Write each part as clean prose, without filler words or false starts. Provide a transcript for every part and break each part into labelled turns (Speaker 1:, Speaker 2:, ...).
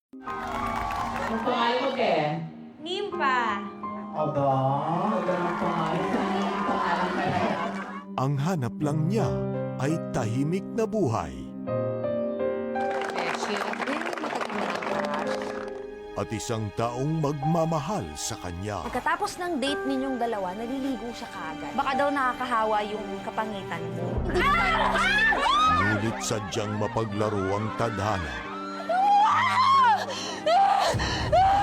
Speaker 1: Ang pangalan mo, Ken?
Speaker 2: Nimpa.
Speaker 1: Aba, magandang pangalan. Ang pangalan ka na yan.
Speaker 3: Ang hanap lang niya ay tahimik na buhay at isang taong magmamahal sa kanya.
Speaker 4: Pagkatapos ng date ninyong dalawa, naliligo siya kaagad. Baka daw nakakahawa yung kapangitan mo.
Speaker 3: Ngunit sadyang mapaglaro ang tadhana.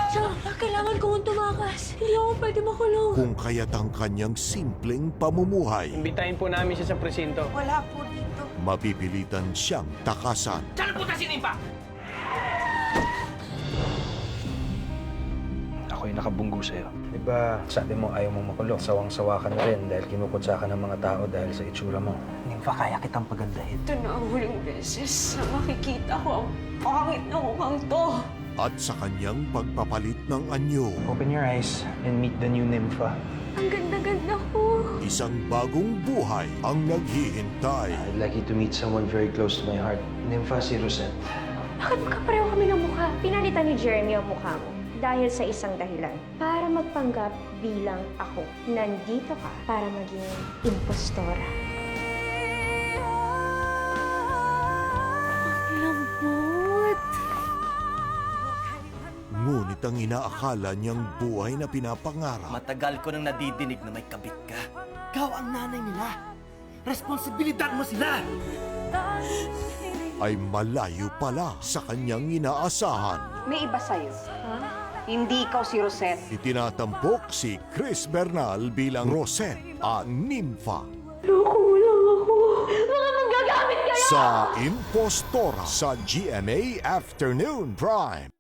Speaker 4: Siya, kailangan kong tumakas. Hindi ako pwede makulong.
Speaker 3: Kung kaya't ang kanyang simpleng pamumuhay,
Speaker 5: Imbitahin po namin siya sa presinto.
Speaker 4: Wala po dito.
Speaker 3: mapipilitan siyang takasan.
Speaker 6: Ako'y nakabunggo sa'yo. Diba, sabi mo ayaw mong makulong. Sawang-sawa ka na rin dahil kinukutsa ka ng mga tao dahil sa itsura mo. Nympha, kaya kitang pagandahin.
Speaker 2: Ito na ang huling beses na makikita ko ang pangit na mukhang to.
Speaker 3: At sa kanyang pagpapalit ng anyo,
Speaker 6: Open your eyes and meet the new Nympha.
Speaker 2: Ang ganda-ganda ko.
Speaker 3: isang bagong buhay ang naghihintay.
Speaker 6: I'd like you to meet someone very close to my heart. Nympha, si Rosette.
Speaker 7: Bakit magkapareho kami ng mukha? Pinalitan ni Jeremy ang mukha mo dahil sa isang dahilan. Para magpanggap bilang ako. Nandito ka para maging impostora.
Speaker 4: Lambot.
Speaker 3: Ngunit ang inaakala niyang buhay na pinapangarap
Speaker 8: Matagal ko nang nadidinig na may kabit ka. Ikaw ang nanay nila. Responsibilidad mo sila!
Speaker 3: ay malayo pala sa kanyang inaasahan.
Speaker 9: May iba sa'yo. Hindi ikaw si Rosette.
Speaker 3: Itinatampok si Chris Bernal bilang Rosette at Nympha. Sa Impostora sa GMA Afternoon Prime.